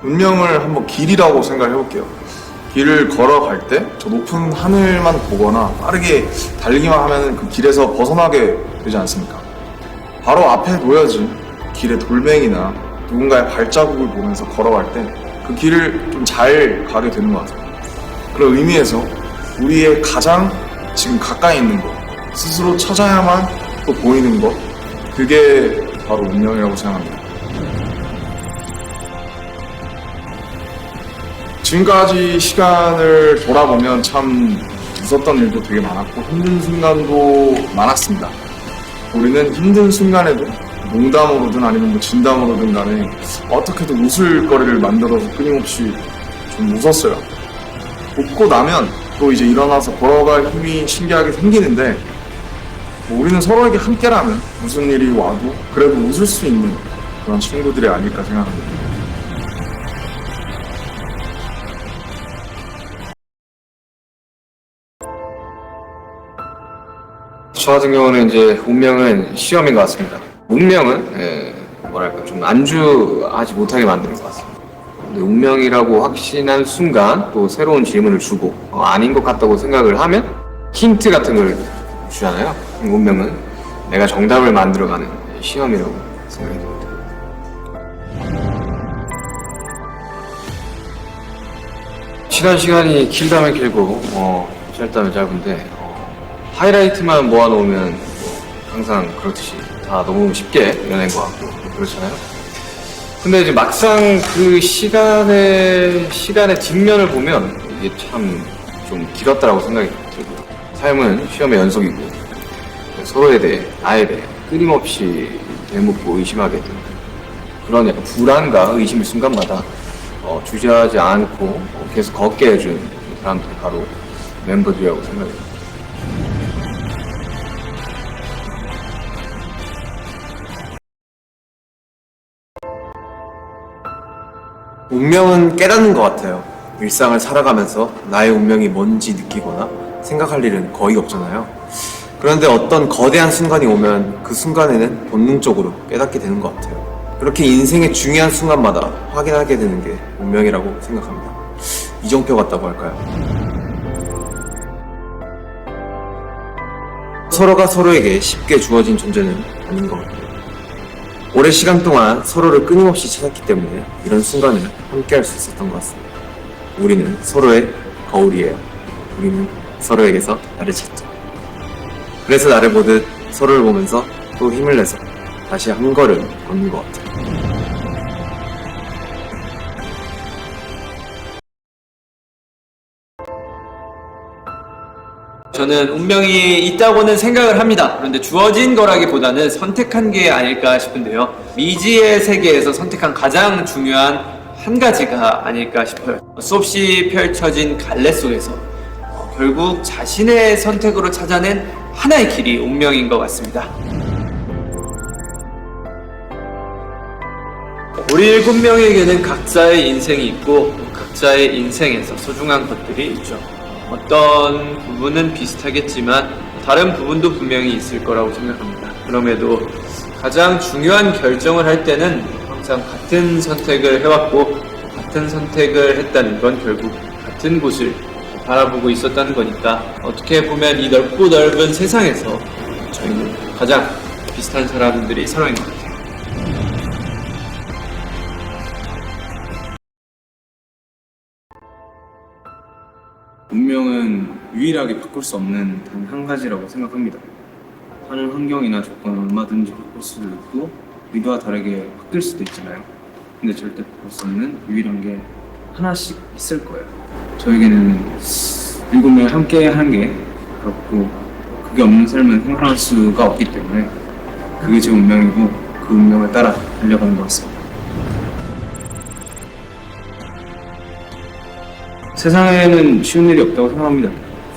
운명을 한번 길이라고 생각해 볼게요. 길을 걸어갈 때 저 높은 하늘만 보거나 빠르게 달리기만 하면 그 길에서 벗어나게 되지 않습니까? 바로 앞에 놓여진 길의 돌멩이나 누군가의 발자국을 보면서 걸어갈 때 그 길을 좀 잘 가게 되는 것 같아요. 그런 의미에서 우리의 가장 지금 가까이 있는 것, 스스로 찾아야만 또 보이는 것, 그게 바로 운명이라고 생각합니다. 지금까지 시간을 돌아보면 참 웃었던 일도 되게 많았고 힘든 순간도 많았습니다. 우리는 힘든 순간에도 농담으로든 아니면 뭐 진담으로든 간에 어떻게든 웃을 거리를 만들어서 끊임없이 좀 웃었어요. 웃고 나면 또 이제 일어나서 걸어갈 힘이 신기하게 생기는데 뭐 우리는 서로에게 함께라면 무슨 일이 와도 그래도 웃을 수 있는 그런 친구들이 아닐까 생각합니다. 저 같은 경우는 이제 운명은 시험인 것 같습니다. 운명은 뭐랄까 좀 안주하지 못하게 만드는 것 같습니다. 근데 운명이라고 확신한 순간 또 새로운 질문을 주고 아닌 것 같다고 생각을 하면 힌트 같은 걸 주잖아요. 운명은 내가 정답을 만들어가는 시험이라고 생각이 듭니다. 시간이 길다면 길고 짧다면 짧은데 하이라이트만 모아놓으면 항상 그렇듯이 다 너무 쉽게 이겨낸 것 같고 그렇잖아요. 근데 이제 막상 그 시간의 뒷면을 보면 이게 참 좀 길었다라고 생각이 들고요. 삶은 시험의 연속이고 서로에 대해 나에 대해 끊임없이 되묻고 의심하게 되는 그런 약간 불안과 의심의 순간마다 주저하지 않고 계속 걷게 해준 사람들이 바로 멤버들이라고 생각해요. 운명은 깨닫는 것 같아요. 일상을 살아가면서 나의 운명이 뭔지 느끼거나 생각할 일은 거의 없잖아요. 그런데 어떤 거대한 순간이 오면 그 순간에는 본능적으로 깨닫게 되는 것 같아요. 그렇게 인생의 중요한 순간마다 확인하게 되는 게 운명이라고 생각합니다. 이정표 같다고 할까요? 서로가 서로에게 쉽게 주어진 존재는 아닌 것 같아요. 오랜 시간 동안 서로를 끊임없이 찾았기 때문에 이런 순간을 함께 할 수 있었던 것 같습니다. 우리는 서로의 거울이에요. 우리는 서로에게서 나를 찾죠. 그래서 나를 보듯 서로를 보면서 또 힘을 내서 다시 한 걸음 걷는 것 같아요. 저는 운명이 있다고는 생각을 합니다. 그런데 주어진 거라기보다는 선택한 게 아닐까 싶은데요. 미지의 세계에서 선택한 가장 중요한 한 가지가 아닐까 싶어요. 수없이 펼쳐진 갈래 속에서 결국 자신의 선택으로 찾아낸 하나의 길이 운명인 것 같습니다. 우리 7명에게는 각자의 인생이 있고 각자의 인생에서 소중한 것들이 있죠. 어떤 부분은 비슷하겠지만 다른 부분도 분명히 있을 거라고 생각합니다. 그럼에도 가장 중요한 결정을 할 때는 항상 같은 선택을 해왔고 같은 선택을 했다는 건 결국 같은 곳을 바라보고 있었다는 거니까 어떻게 보면 이 넓고 넓은 세상에서 저희는 가장 비슷한 사람들이 서로인 것 같아요. 운명은 유일하게 바꿀 수 없는 단 한 가지라고 생각합니다. 하는 환경이나 조건은 얼마든지 바꿀 수도 있고 의도와 다르게 바뀔 수도 있잖아요. 근데 절대 바꿀 수 없는 유일한 게 하나씩 있을 거예요. 저에게는 7명 함께 하는 게 그렇고 그게 없는 삶은 생각할 수가 없기 때문에 그게 제 운명이고 그 운명을 따라 달려가는 것 같습니다. 세상에는 쉬운 일이 없다고 생각합니다.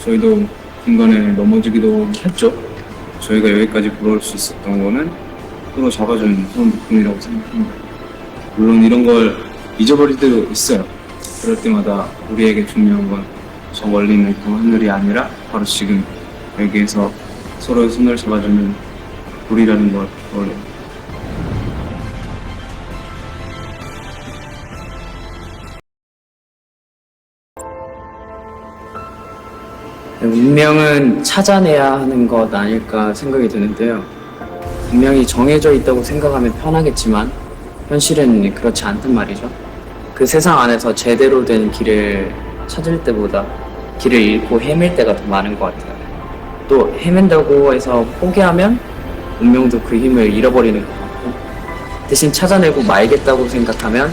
저희도 중간에 넘어지기도 했죠. 저희가 여기까지 걸어올 수 있었던 거는 서로 잡아준 그런 덕분이라고 생각합니다. 물론 이런 걸 잊어버릴 때도 있어요. 그럴 때마다 우리에게 중요한 건 저 멀리 있는 그 하늘이 아니라 바로 지금 여기에서 서로의 손을 잡아주는 우리라는 걸 떠올려요. 운명은 찾아내야 하는 것 아닐까 생각이 드는데요. 분명히 정해져 있다고 생각하면 편하겠지만 현실은 그렇지 않단 말이죠. 그 세상 안에서 제대로 된 길을 찾을 때보다 길을 잃고 헤맬 때가 더 많은 것 같아요. 또 헤맨다고 해서 포기하면 운명도 그 힘을 잃어버리는 것 같고, 대신 찾아내고 말겠다고 생각하면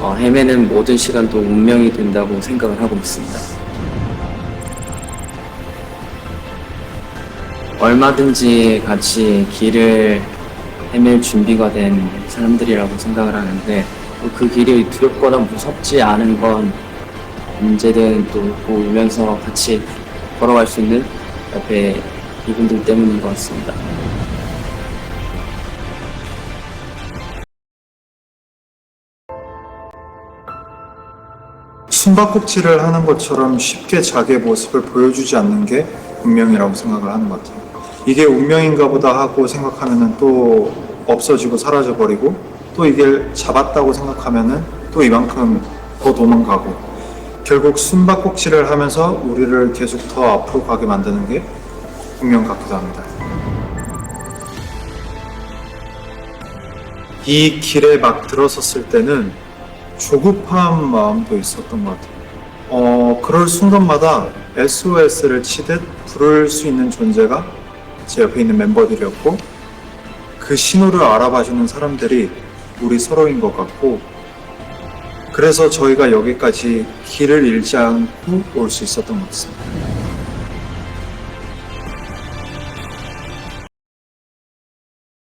헤매는 모든 시간도 운명이 된다고 생각을 하고 있습니다. 얼마든지 같이 길을 헤맬 준비가 된 사람들이라고 생각을 하는데, 또 그 길이 두렵거나 무섭지 않은 건 언제든 또 웃고 울면서 같이 걸어갈 수 있는 옆에 이분들 때문인 것 같습니다. 숨바꼭질을 하는 것처럼 쉽게 자기의 모습을 보여주지 않는 게 운명이라고 생각을 하는 것 같아요. 이게 운명인가 보다 하고 생각하면은 또 없어지고 사라져버리고, 또 이게 잡았다고 생각하면은 또 이만큼 더 도망가고, 결국 숨바꼭질을 하면서 우리를 계속 더 앞으로 가게 만드는 게 운명 같기도 합니다. 이 길에 막 들어섰을 때는 조급한 마음도 있었던 것 같아요. 그럴 순간마다 SOS를 치듯 부를 수 있는 존재가 제 옆에 있는 멤버들이었고, 그 신호를 알아봐주는 사람들이 우리 서로인 것 같고, 그래서 저희가 여기까지 길을 잃지 않고 올 수 있었던 것 같습니다.